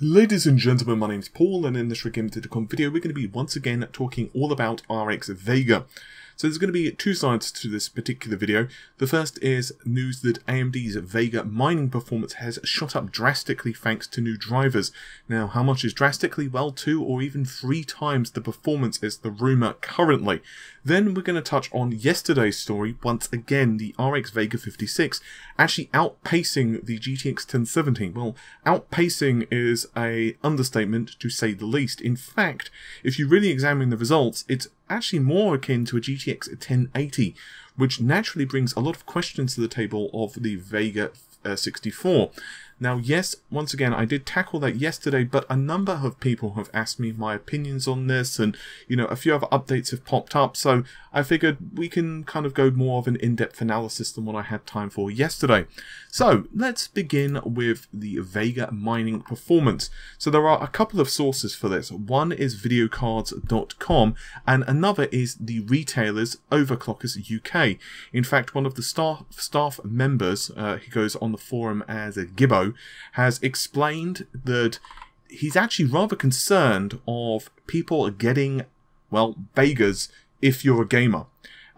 Ladies and gentlemen, my name's Paul, and in this RX.com video we're going to be once again talking all about RX Vega. So there's going to be two sides to this particular video. The first is news that AMD's Vega mining performance has shot up drastically thanks to new drivers. Now, how much is drastically? Well, 2 or even 3 times the performance is the rumour currently. Then we're going to touch on yesterday's story, once again, the RX Vega 56 actually outpacing the GTX 1070. Well, outpacing is an understatement to say the least. In fact, if you really examine the results, it's actually more akin to a GTX 1080, which naturally brings a lot of questions to the table of the Vega 64. Now, yes, once again, I did tackle that yesterday, but a number of people have asked me my opinions on this, and, you know, a few other updates have popped up, so I figured we can kind of go more of an in-depth analysis than what I had time for yesterday. So, let's begin with the Vega mining performance. So there are a couple of sources for this. One is videocards.com, and another is the retailers Overclockers UK. In fact, one of the staff members, he goes on the forum as a Gibbo, has explained that he's actually rather concerned of people getting, well, Vegas if you're a gamer.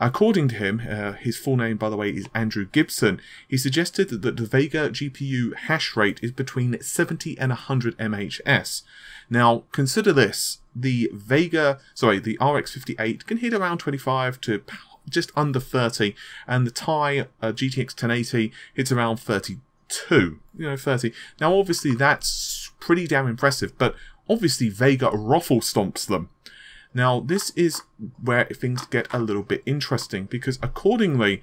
According to him, his full name, by the way, is Andrew Gibson. He suggested that the Vega GPU hash rate is between 70 and 100 MHz. Now, consider this. The RX 58 can hit around 25 to just under 30, and the Thai GTX 1080 hits around 32. 30. Now, obviously, that's pretty damn impressive, but obviously Vega ruffle stomps them. Now, this is where things get a little bit interesting, because accordingly,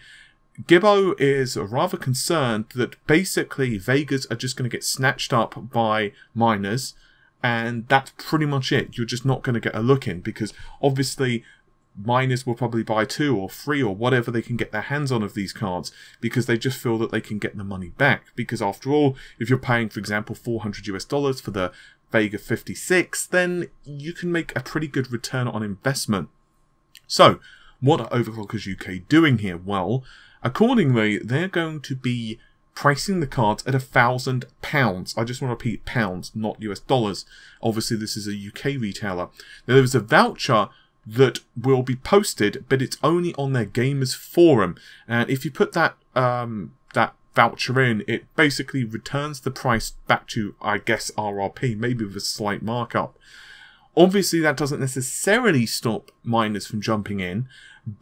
Gibbo is rather concerned that basically Vegas are just going to get snatched up by miners, and that's pretty much it. You're just not going to get a look in, because obviously miners will probably buy 2 or 3 or whatever they can get their hands on of these cards, because they just feel that they can get the money back. Because after all, if you're paying, for example, $400 for the Vega 56, then you can make a pretty good return on investment. So, what are Overclockers UK doing here? Well, accordingly, they're going to be pricing the cards at £1,000. I just want to repeat, pounds, not US dollars. Obviously, this is a UK retailer. Now, there is a voucher that will be posted, but it's only on their gamers forum. And if you put that that voucher in, it basically returns the price back to, I guess, RRP, maybe with a slight markup. Obviously, that doesn't necessarily stop miners from jumping in,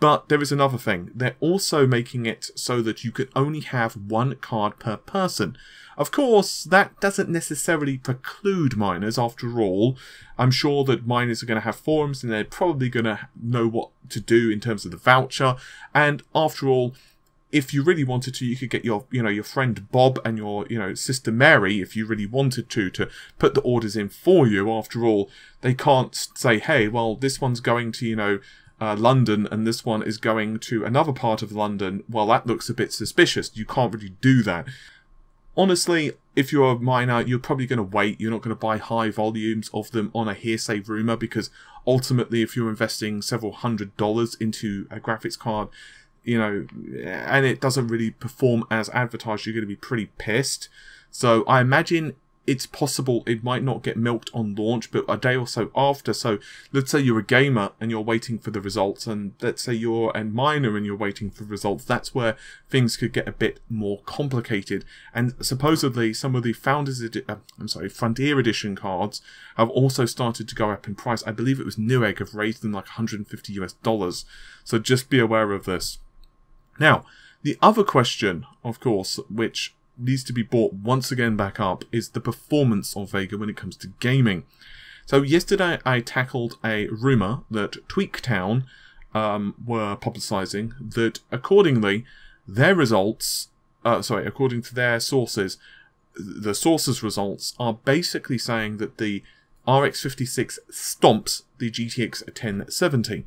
but there is another thing. They're also making it so that you can only have 1 card per person. Of course, that doesn't necessarily preclude miners. After all, I'm sure that miners are going to have forums, and they're probably going to know what to do in terms of the voucher. And after all, if you really wanted to, you could get your friend Bob and your, sister Mary, if you really wanted to put the orders in for you. After all, they can't say, hey, well, this one's going to, London, and this one is going to another part of London. Well, that looks a bit suspicious. You can't really do that. Honestly, if you're a miner, you're probably going to wait. You're not going to buy high volumes of them on a hearsay rumour, because ultimately, if you're investing several $100s into a graphics card, and it doesn't really perform as advertised, you're going to be pretty pissed. So I imagine it's possible it might not get milked on launch, but a day or so after. So let's say you're a gamer and you're waiting for the results, and let's say you're a miner and you're waiting for results. That's where things could get a bit more complicated. And supposedly some of the Frontier Edition cards have also started to go up in price. I believe it was Newegg have raised them like $150. So just be aware of this. Now, the other question, of course, which needs to be brought once again back up, is the performance of Vega when it comes to gaming. So yesterday I tackled a rumour that Tweaktown were publicising that accordingly their results, according to their sources, the sources' results are basically saying that the RX 56 stomps the GTX 1070.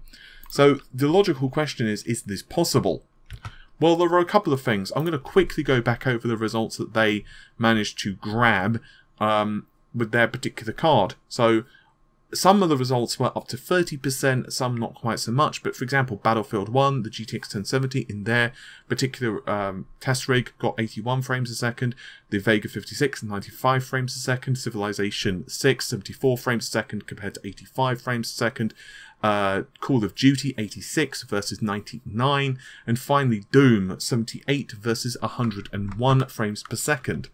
So the logical question is this possible? Well, there are a couple of things. I'm going to quickly go back over the results that they managed to grab with their particular card. So, some of the results were up to 30%, some not quite so much, but for example, Battlefield 1, the GTX 1070 in their particular test rig got 81 frames a second, the Vega 56, 95 frames a second, Civilization 6, 74 frames a second compared to 85 frames a second, Call of Duty 86 versus 99, and finally Doom 78 versus 101 frames per second.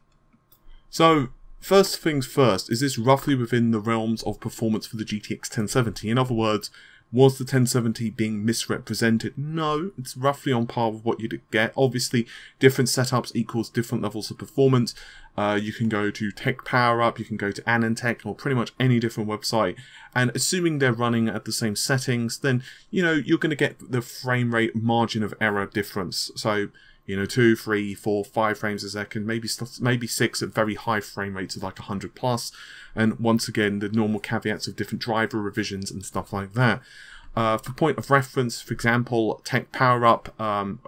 So, first things first, is this roughly within the realms of performance for the GTX 1070? In other words, was the 1070 being misrepresented? No, it's roughly on par with what you'd get. Obviously, different setups equals different levels of performance. You can go to Tech Power Up, you can go to AnandTech, or pretty much any different website, and assuming they're running at the same settings, then, you know, you're going to get the frame rate margin of error difference. So, you know, 2, 3, 4, 5 frames a second, maybe 6 at very high frame rates of like 100 plus. And once again, the normal caveats of different driver revisions and stuff like that. For point of reference, for example, Tech Power Up,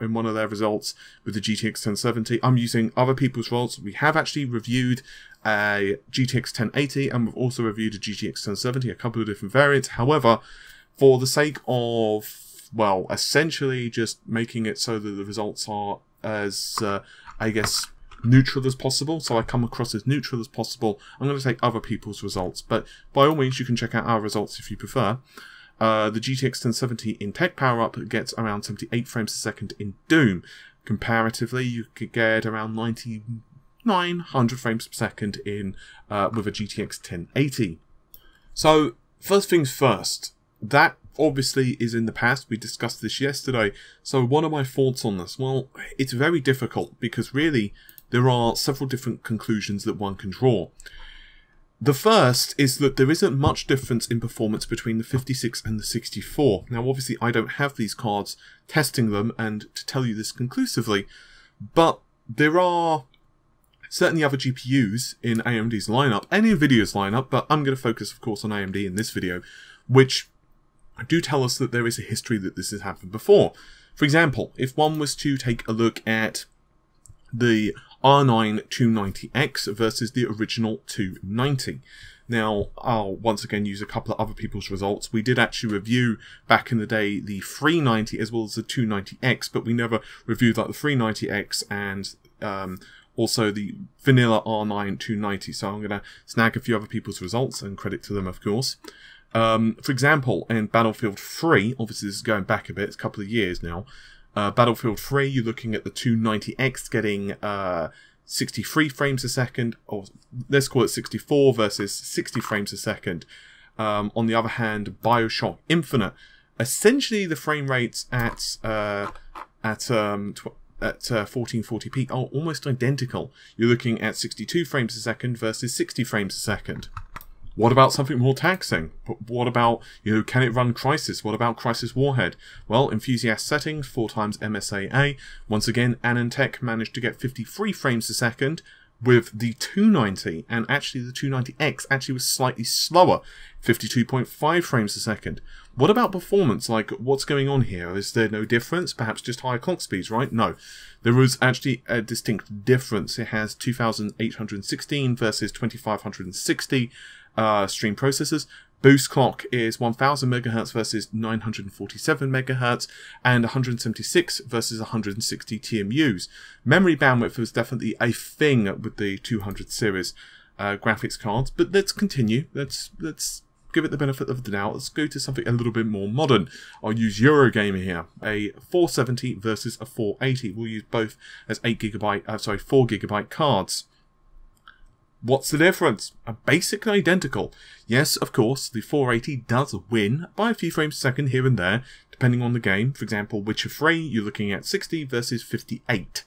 in one of their results with the GTX 1070, I'm using other people's results. We have actually reviewed a GTX 1080 and we've also reviewed a GTX 1070, a couple of different variants. However, for the sake of, well, essentially just making it so that the results are as, I guess, neutral as possible, so I come across as neutral as possible, I'm going to take other people's results, but by all means you can check out our results if you prefer. The GTX 1070 in Tech Power Up gets around 78 frames a second in Doom. Comparatively, you could get around 900 frames per second in with a GTX 1080. So, first things first, that obviously is in the past. We discussed this yesterday. So what are my thoughts on this? Well, it's very difficult because really there are several different conclusions that one can draw. The first is that there isn't much difference in performance between the 56 and the 64. Now obviously I don't have these cards testing them and to tell you this conclusively, but there are certainly other GPUs in AMD's lineup and NVIDIA's lineup, but I'm going to focus of course on AMD in this video, which do tell us that there is a history that this has happened before. For example, if one was to take a look at the R9 290X versus the original 290. Now, I'll once again use a couple of other people's results. We did actually review back in the day the 390 as well as the 290X, but we never reviewed like the 390X and also the vanilla R9 290. So I'm going to snag a few other people's results and credit to them, of course. For example, in Battlefield 3, obviously this is going back a bit, it's a couple of years now, Battlefield 3, you're looking at the 290X getting 63 frames a second, or let's call it 64 versus 60 frames a second. On the other hand, Bioshock Infinite, essentially the frame rates at 1440p are almost identical. You're looking at 62 frames a second versus 60 frames a second. What about something more taxing? What about, you know, can it run Crysis? What about Crysis Warhead? Well, enthusiast settings, 4x MSAA. Once again, AnandTech managed to get 53 frames a second with the 290, and actually the 290X actually was slightly slower, 52.5 frames a second. What about performance? Like, what's going on here? Is there no difference? Perhaps just higher clock speeds, right? No. There was actually a distinct difference. It has 2816 versus 2560 stream processors. Boost clock is 1000 MHz versus 947 MHz, and 176 versus 160 TMUs. Memory bandwidth was definitely a thing with the 200 series graphics cards, but let's continue. Let's give it the benefit of the doubt. Let's go to something a little bit more modern. I'll use Eurogamer here. A 470 versus a 480. We'll use both as 4 GB cards. What's the difference? Basically identical. Yes, of course, the 480 does win by a few frames a second here and there, depending on the game. For example, Witcher 3, you're looking at 60 versus 58.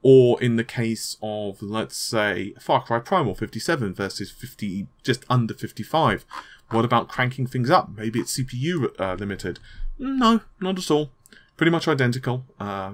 Or in the case of, let's say, Far Cry Primal, 57 versus 50, just under 55. What about cranking things up? Maybe it's CPU limited. No, not at all. Pretty much identical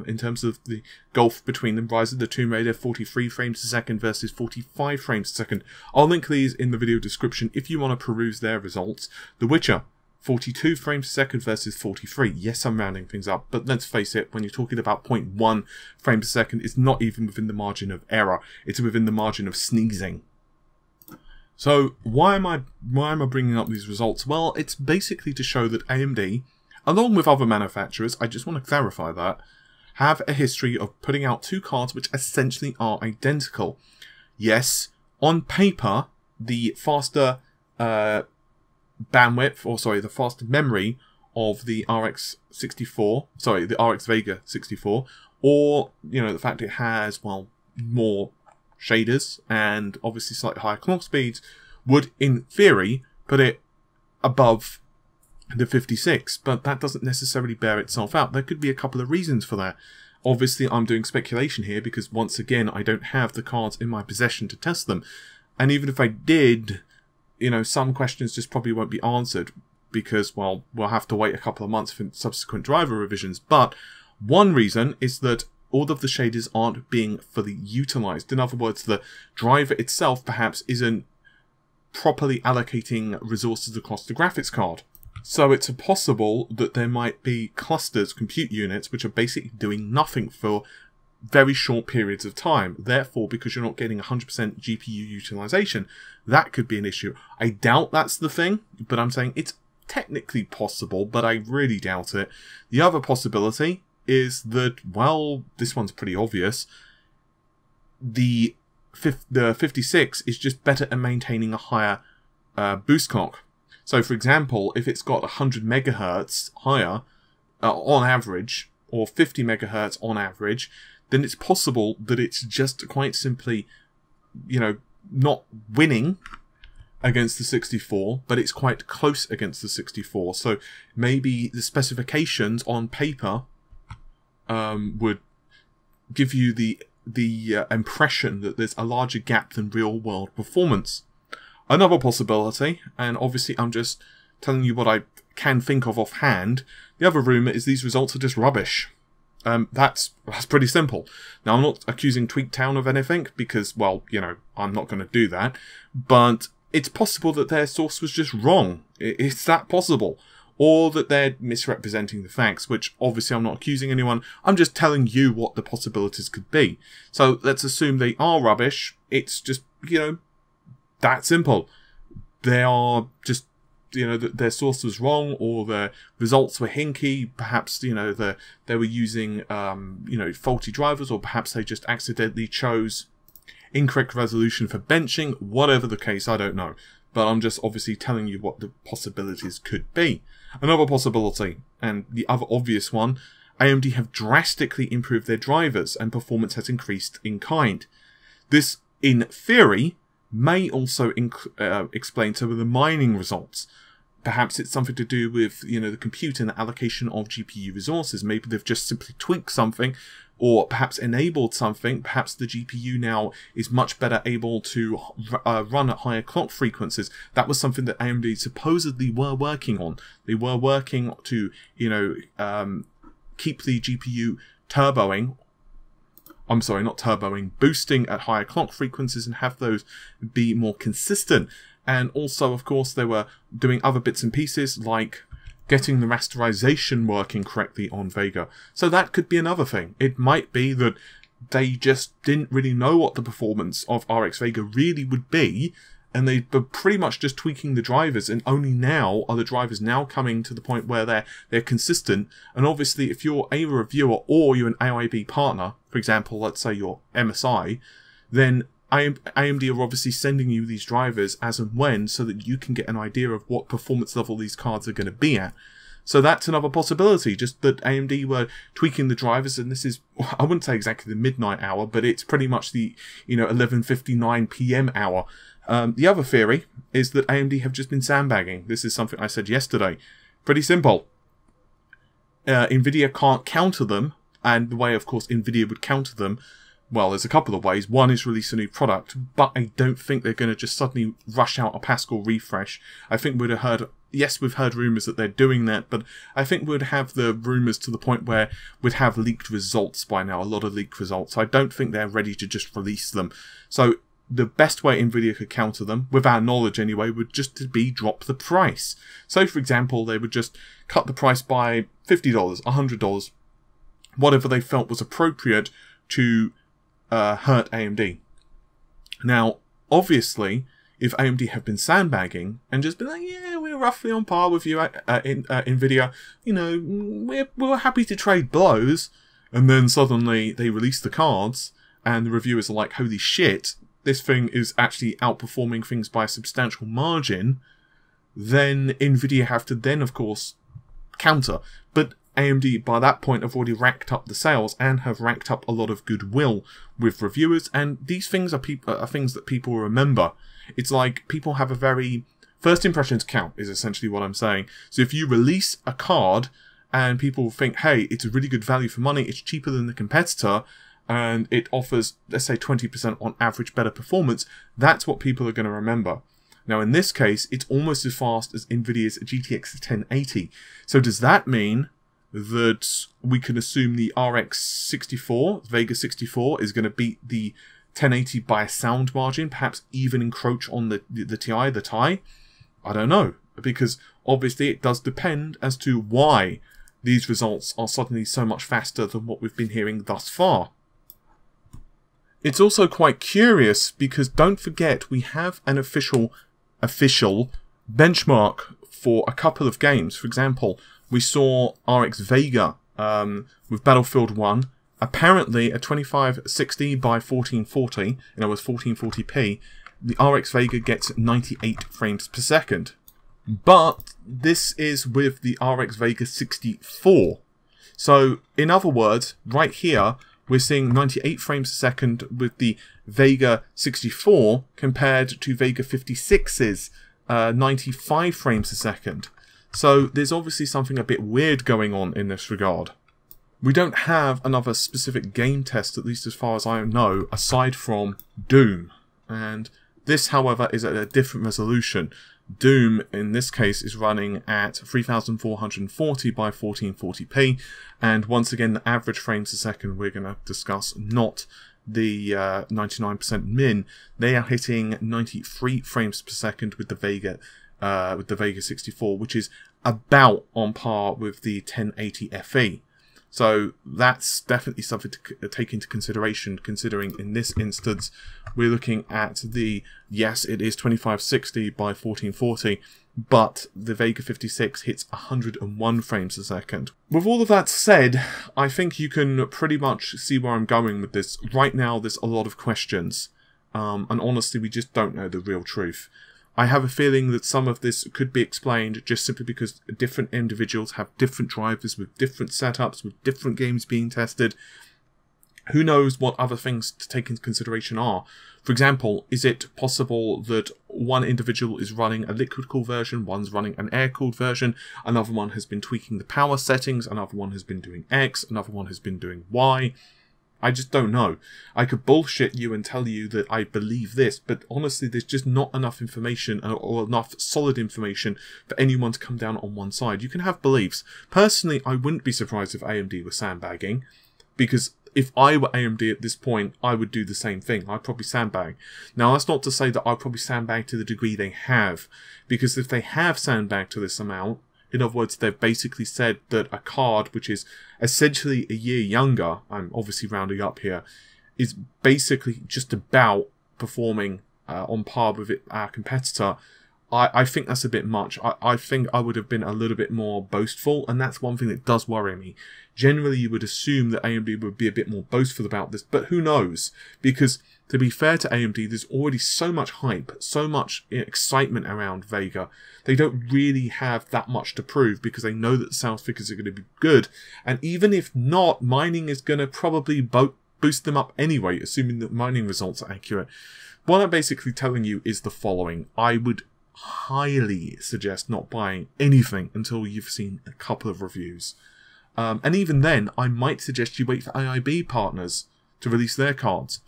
in terms of the gulf between them. Rise of the Tomb Raider, 43 frames a second versus 45 frames a second. I'll link these in the video description if you want to peruse their results. The Witcher, 42 frames a second versus 43. Yes, I'm rounding things up, but let's face it, when you're talking about 0.1 frames a second, it's not even within the margin of error. It's within the margin of sneezing. So why am I bringing up these results? Well, it's basically to show that AMD, along with other manufacturers, I just want to clarify that, have a history of putting out two cards which essentially are identical. Yes, on paper, the faster bandwidth, or sorry, the faster memory of the RX Vega 64, or, you know, the fact it has, well, more shaders and obviously slightly higher clock speeds would, in theory, put it above the 56, but that doesn't necessarily bear itself out. There could be a couple of reasons for that. Obviously, I'm doing speculation here because, once again, I don't have the cards in my possession to test them. And even if I did, you know, some questions just probably won't be answered because, well, we'll have to wait a couple of months for subsequent driver revisions. But one reason is that all of the shaders aren't being fully utilized. In other words, the driver itself perhaps isn't properly allocating resources across the graphics card. So it's possible that there might be clusters, compute units, which are basically doing nothing for very short periods of time. Therefore, because you're not getting 100% GPU utilization, that could be an issue. I doubt that's the thing, but I'm saying it's technically possible, but I really doubt it. The other possibility is that, well, this one's pretty obvious. The 56 is just better at maintaining a higher boost clock. So, for example, if it's got 100 megahertz higher on average, or 50 megahertz on average, then it's possible that it's just quite simply, you know, not winning against the 64, but it's quite close against the 64. So maybe the specifications on paper would give you the impression that there's a larger gap than real-world performance. Another possibility, and obviously I'm just telling you what I can think of offhand, the other rumour is these results are just rubbish. That's pretty simple. Now, I'm not accusing Tweaktown of anything, because, well, you know, I'm not going to do that, but it's possible that their source was just wrong. It's that possible. Or that they're misrepresenting the facts, which obviously I'm not accusing anyone. I'm just telling you what the possibilities could be. So let's assume they are rubbish. It's just, you know, that simple. They are just, you know, their source was wrong, or their results were hinky. Perhaps, you know, they were using, you know, faulty drivers, or perhaps they just accidentally chose incorrect resolution for benching. Whatever the case, I don't know. But I'm just obviously telling you what the possibilities could be. Another possibility, and the other obvious one, AMD have drastically improved their drivers and performance has increased in kind. This, in theory, may also explain some of the mining results. Perhaps it's something to do with, you know, the compute and the allocation of GPU resources. Maybe they've just simply tweaked something, or perhaps enabled something. Perhaps the GPU now is much better able to run at higher clock frequencies. That was something that AMD supposedly were working on. They were working to, you know, keep the GPU turboing. I'm sorry, not turboing, boosting at higher clock frequencies and have those be more consistent. And also, of course, they were doing other bits and pieces like getting the rasterization working correctly on Vega. So that could be another thing. It might be that they just didn't really know what the performance of RX Vega really would be, and they were pretty much just tweaking the drivers, and only now are the drivers now coming to the point where they're consistent. And obviously, if you're a reviewer or you're an AIB partner, for example, let's say you're MSI, then AMD are obviously sending you these drivers as and when, so that you can get an idea of what performance level these cards are going to be at. So that's another possibility, just that AMD were tweaking the drivers, and this is, I wouldn't say exactly the midnight hour, but it's pretty much the, you know, 11:59 PM hour. The other theory is that AMD have just been sandbagging. This is something I said yesterday. Pretty simple. Nvidia can't counter them, and the way, of course, Nvidia would counter them, well, there's a couple of ways. One is release a new product, but I don't think they're going to just suddenly rush out a Pascal refresh. I think we'd have heard, yes, we've heard rumours that they're doing that, but I think we'd have the rumours to the point where we'd have leaked results by now, a lot of leaked results. I don't think they're ready to just release them. So the best way Nvidia could counter them, with our knowledge anyway, would just to be drop the price. So, for example, they would just cut the price by $50, $100, whatever they felt was appropriate to hurt AMD. Now, obviously, if AMD have been sandbagging and just been like, yeah, we're roughly on par with you in Nvidia, you know, we're happy to trade blows, and then suddenly they release the cards and the reviewers are like, holy shit, this thing is actually outperforming things by a substantial margin, then Nvidia have to then, of course, counter. But AMD, by that point, have already racked up the sales and have racked up a lot of goodwill with reviewers, and these things are things that people remember. It's like people have a very... First impressions count, is essentially what I'm saying. So if you release a card and people think, hey, it's a really good value for money, it's cheaper than the competitor, and it offers, let's say, 20% on average better performance, that's what people are going to remember. Now, in this case, it's almost as fast as NVIDIA's GTX 1080. So does that mean that we can assume the RX 64, Vega 64, is going to beat the 1080 by a sound margin, perhaps even encroach on the TI, the Ti? I don't know, because obviously it does depend as to why these results are suddenly so much faster than what we've been hearing thus far. It's also quite curious because don't forget we have an official benchmark for a couple of games. For example, we saw RX Vega with Battlefield 1, apparently at 2560 by 1440, in other words 1440p, the RX Vega gets 98 frames per second. But this is with the RX Vega 64. So, in other words, right here, we're seeing 98 frames a second with the Vega 64 compared to Vega 56's 95 frames a second. So there's obviously something a bit weird going on in this regard. We don't have another specific game test, at least as far as I know, aside from Doom. And this, however, is at a different resolution. Doom, in this case, is running at 3440 by 1440p, and once again, the average frames a second we're going to discuss, not the 99% min. They are hitting 93 frames per second with the Vega 64, which is about on par with the 1080 Fe. So that's definitely something to take into consideration, considering in this instance we're looking at the, yes, it is 2560 by 1440, but the Vega 56 hits 101 frames a second. With all of that said, I think you can pretty much see where I'm going with this. Right now there's a lot of questions, and honestly we just don't know the real truth. I have a feeling that some of this could be explained just simply because different individuals have different drivers with different setups, with different games being tested. Who knows what other things to take into consideration are. For example, is it possible that one individual is running a liquid-cooled version, one's running an air-cooled version, another one has been tweaking the power settings, another one has been doing X, another one has been doing Y? I just don't know. I could bullshit you and tell you that I believe this, but honestly there's just not enough information or enough solid information for anyone to come down on one side. You can have beliefs. Personally, I wouldn't be surprised if AMD were sandbagging, because if I were AMD at this point, I would do the same thing. I'd probably sandbag. Now, that's not to say that I'd probably sandbag to the degree they have, because if they have sandbagged to this amount, in other words, they've basically said that a card which is essentially a year younger, I'm obviously rounding up here, is basically just about performing on par with our competitor. I think that's a bit much. I think I would have been a little bit more boastful, and that's one thing that does worry me. Generally, you would assume that AMD would be a bit more boastful about this, but who knows? Because, to be fair to AMD, there's already so much hype, so much excitement around Vega. They don't really have that much to prove because they know that the sales figures are going to be good. And even if not, mining is going to probably boost them up anyway, assuming that mining results are accurate. What I'm basically telling you is the following. I would highly suggest not buying anything until you've seen a couple of reviews. And even then, I might suggest you wait for AIB partners to release their cards.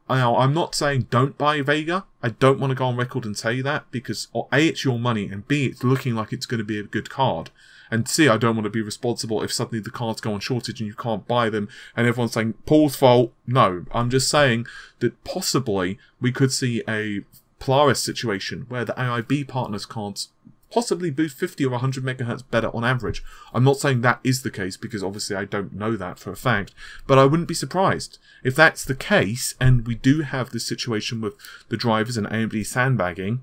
Now, I'm not saying don't buy Vega. I don't want to go on record and say that, because A, it's your money, and B, it's looking like it's going to be a good card. And C, I don't want to be responsible if suddenly the cards go on shortage and you can't buy them, and everyone's saying, Paul's fault. No, I'm just saying that possibly we could see a Polaris situation where the AIB partners cards possibly boost 50 or 100 megahertz better on average. I'm not saying that is the case, because obviously I don't know that for a fact, but I wouldn't be surprised if that's the case, and we do have this situation with the drivers and AMD sandbagging.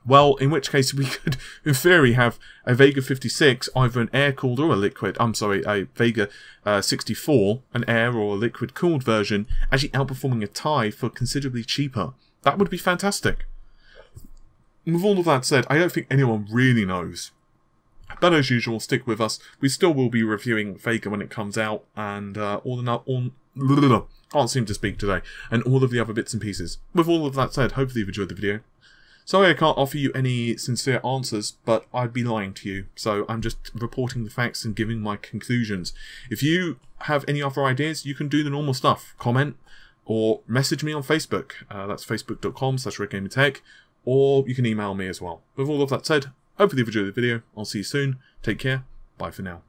Well, in which case we could, in theory, have a Vega 56, either an air-cooled or a liquid, a Vega 64, an air or a liquid-cooled version, actually outperforming a Ti for considerably cheaper. That would be fantastic. With all of that said, I don't think anyone really knows. But as usual, stick with us. We still will be reviewing Vega when it comes out, and can't seem to speak today, and all of the other bits and pieces. With all of that said, hopefully you've enjoyed the video. Sorry I can't offer you any sincere answers, but I'd be lying to you, so I'm just reporting the facts and giving my conclusions. If you have any other ideas, you can do the normal stuff. Comment or message me on Facebook. That's facebook.com/RedGamerTech, or you can email me as well. With all of that said, hopefully you've enjoyed the video. I'll see you soon. Take care. Bye for now.